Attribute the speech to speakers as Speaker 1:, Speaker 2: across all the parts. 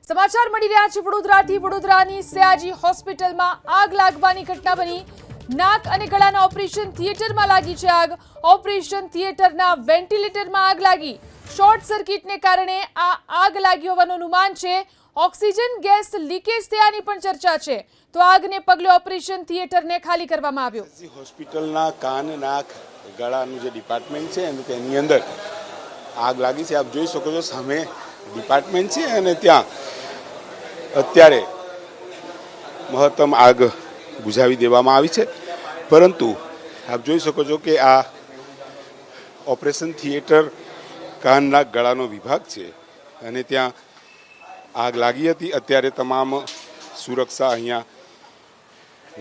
Speaker 1: સમાચાર મળી રહ્યા છે વડોદરાથી। વડોદરાની સયાજી હોસ્પિટલમાં આગ લાગવાની ઘટના બની। નાક અને ગળાના ઓપરેશન થિયેટરમાં લાગી છે આગ। ઓપરેશન થિયેટરના વેન્ટિલેટરમાં આગ લાગી। શોર્ટ સર્કિટને કારણે આ આગ લાગી હોવાનું અનુમાન છે। ઓક્સિજન ગેસ લીકેજ થયાની પણ ચર્ચા છે। તો આગને પગલે ઓપરેશન થિયેટરને ખાલી કરવામાં આવ્યું।
Speaker 2: હોસ્પિટલના કાન નાક ગળાનું જે ડિપાર્ટમેન્ટ છે અને તેની અંદર આગ લાગી છે। આપ જોઈ શકો છો સામે ડિપાર્ટમેન્ટ છે અને ત્યાં અત્યારે મહત્તમ આગ બુઝાવી દેવામાં આવી છે, પરંતુ આપ જોઈ શકો છો કે આ ઓપરેશન થિયેટર કાન નાક ગળાનો વિભાગ છે અને ત્યાં આગ લાગી હતી। અત્યારે તમામ સુરક્ષા અહીંયા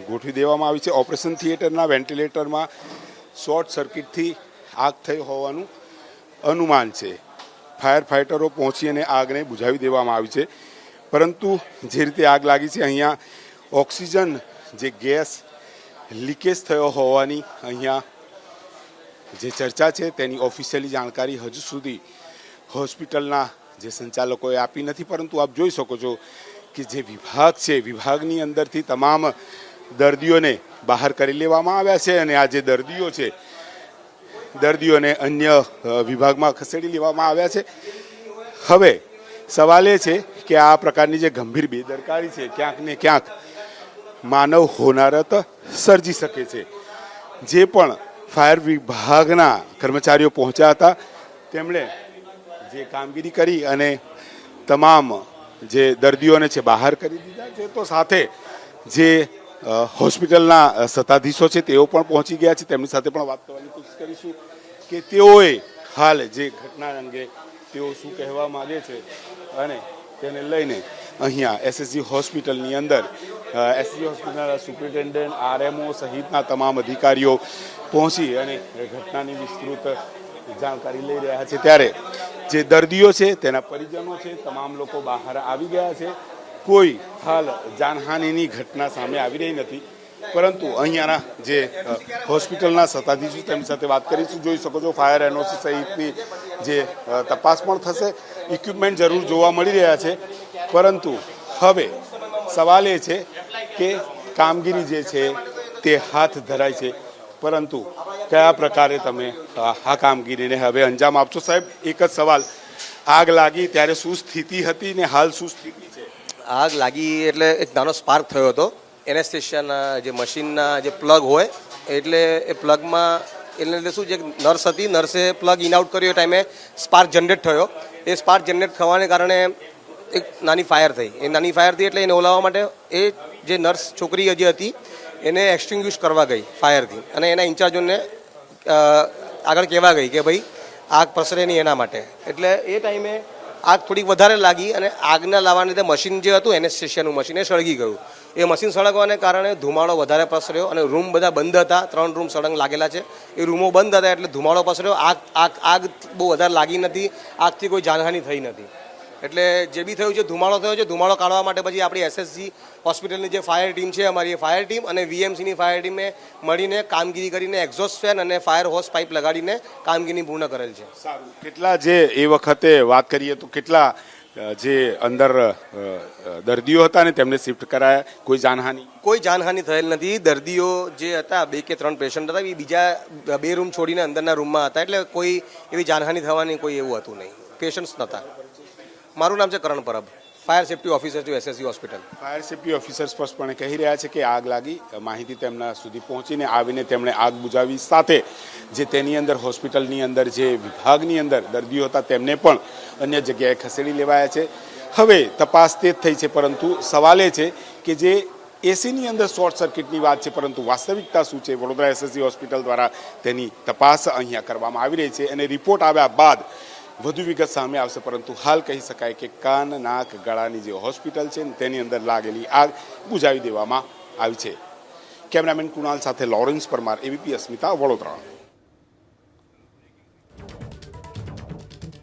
Speaker 2: ગોઠવી દેવામાં આવી છે। ઓપરેશન થિયેટરના વેન્ટિલેટરમાં શોર્ટ સર્કિટથી આગ થઈ હોવાનું અનુમાન છે। ફાયર ફાઇટરો પહોંચી અને આગને બુઝાવી દેવામાં આવી છે, પરંતુ જે રીતે આગ લાગી છે અહીંયા ઓક્સિજન જે ગેસ લીકેજ થયો હોવાની અહીંયા જે ચર્ચા છે તેની ઓફિશિયલી જાણકારી હજુ સુધી હોસ્પિટલના જે સંચાલકોએ આપી નથી। પરંતુ આપ જોઈ શકો છો કે જે વિભાગ છે વિભાગની અંદરથી તમામ દર્દીઓને બહાર કરી લેવામાં આવ્યા છે અને આ જે દર્દીઓ છે દર્દીઓને અન્ય વિભાગમાં ખસેડી લેવામાં આવ્યા છે। હવે સવાલ એ છે કે આ પ્રકારની જે ગંભીર બેદરકારી છે ક્યાંક ને ક્યાંક માનવ હોનારત સર્જી શકે છે। જે પણ ફાયર વિભાગના કર્મચારીઓ પહોંચ્યા હતા તેમણે જે કામગીરી કરી અને તમામ જે દર્દીઓને છે બહાર કરી દીધા છે, તો સાથે જે હોસ્પિટલના સત્તાધીશો છે તેઓ પણ પહોંચી ગયા છે। તેમની સાથે પણ વાત કરવાની કોશિશ કરીશું કે તેઓએ હાલ જે ઘટના અંગે તેઓ શું કહેવા માંગે છે અને તેને લઈને અહીંયા એસએસજી હોસ્પિટલની અંદર એસએસજી હોસ્પિટલના સુપ્રિન્ટેન્ડન્ટ આરએમઓ સહિતના તમામ અધિકારીઓ પહોંચી અને ઘટનાની વિસ્તૃત જાણકારી લઈ રહ્યા છે। ત્યારે જે દર્દીઓ છે તેના પરિજનો છે તમામ લોકો બહાર આવી ગયા છે। કોઈ હાલ જાનહાનિની ઘટના સામે આવી રહી નથી, પરંતુ અહીંયાના જે હોસ્પિટલના સત્તાધીશો તેમની સાથે વાત કરીશું। જોઈ શકો છો ફાયર એનઓસી સહિતની જે તપાસ પણ થશે। ઇક્વિપમેન્ટ જરૂર જોવા મળી રહ્યા છે, પરંતુ હવે સવાલ એ છે કે કામગીરી જે છે તે હાથ ધરાય છે, પરંતુ કયા પ્રકારે તમે આ કામગીરીને હવે અંજામ આપશો? સાહેબ, એક જ સવાલ, આગ લાગી ત્યારે શું સ્થિતિ હતી ને હાલ શું સ્થિતિ છે?
Speaker 3: આગ લાગી એટલે એક નાનો સ્પાર્ક થયો હતો। એનેસ્થેશિયાના જે મશીનના જે પ્લગ હોય એટલે એ પ્લગમાં એટલે લીધે શું છે, નર્સ હતી, નર્સે પ્લગ ઇન આઉટ કર્યો એ ટાઈમે સ્પાર્ક જનરેટ થયો। એ સ્પાર્ક જનરેટ થવાને કારણે એક નાની ફાયર થઈ। એ નાની ફાયર થઈ એટલે એને ઓલાવવા માટે એ જે નર્સ છોકરી જે હતી એને એક્સટિંગ્વિશ કરવા ગઈ ફાયરથી, અને એના ઇન્ચાર્જોને આગળ કહેવા ગઈ કે ભાઈ આગ પ્રસરે નહીં એના માટે। એટલે એ ટાઈમે આગ થોડીક વધારે લાગી અને આગના લાવવાને લીધે મશીન જે હતું એનેસ્થેશિયાનું મશીન એ સળગી ગયું। એ મશીન સળગવાને કારણે ધુમાડો વધારે પસર્યો અને રૂમ બધા બંધ હતા। 3 રૂમ સળંગ લાગેલા છે, એ રૂમો બંધ હતા એટલે ધુમાડો પસર્યો। આગ બહુ વધારે લાગી નથી, આગથી કોઈ જાનહાનિ થઈ નથી। એટલે જે બી થયું છે ધુમાડો થયો છે। ધુમાડો કાઢવા માટે પછી આપણી એસએસજી હોસ્પિટલની જે ફાયર ટીમ છે અમારી એ ફાયર ટીમ અને વીએમસીની ફાયર ટીમે મળીને કામગીરી કરીને એક્ઝોસ્ટ ફેન અને ફાયર હોસ પાઇપ લગાડીને કામગીરી પૂર્ણ કરેલ છે।
Speaker 2: સારું, કેટલા જે એ વખતે વાત કરીએ તો કેટલા જે અંદર દર્દીઓ હતા ને તેમને શિફ્ટ કરાયા? કોઈ જાનહાનિ?
Speaker 3: કોઈ જાનહાનિ થયેલ નથી। દર્દીઓ જે હતા 2 કે 3 પેશન્ટ હતા, એ બીજા 2 રૂમ છોડીને અંદરના રૂમમાં હતા, એટલે કોઈ એવી જાનહાનિ થવાની કોઈ એવું હતું નહીં, પેશન્ટ્સ નહોતા। મારું નામ છે કરણ પરબ, ફાયર સેફ્ટી ઓફિસર છું SSG hospital.
Speaker 2: Fire safety officer સ્પષ્ટપણે કહી રહ્યા છે કે આગ લાગી, માહિતી તેમના સુધી પહોંચીને આવીને તેમણે આગ બુઝાવી, સાથે જે તેની અંદર હોસ્પિટલની અંદર જે વિભાગની અંદર દર્દીઓ હતા તેમને પણ અન્ય જગ્યાએ ખસેડી લેવાયા છે। હવે તપાસ તે જ થઈ છે, પરંતુ સવાલ એ છે કે જે એસીની અંદર શોર્ટ સર્કિટની વાત છે, પરંતુ વાસ્તવિકતા શું છે વડોદરા એસએસજી હોસ્પિટલ દ્વારા તેની તપાસ અહીંયા કરવામાં આવી રહી છે અને રિપોર્ટ આવ્યા બાદ વધુ વિગત સામે આવશે। પરંતુ હાલ કહી શકાય કે કાન નાક ગળાની જે હોસ્પિટલ છે તેની અંદર લાગેલી આગ બુઝાવી દેવામાં આવી છે। કેમેરામેન કુણાલ સાથે લોરેન્સ પરમાર, એબીપી અસ્મિતા, વડોદરા।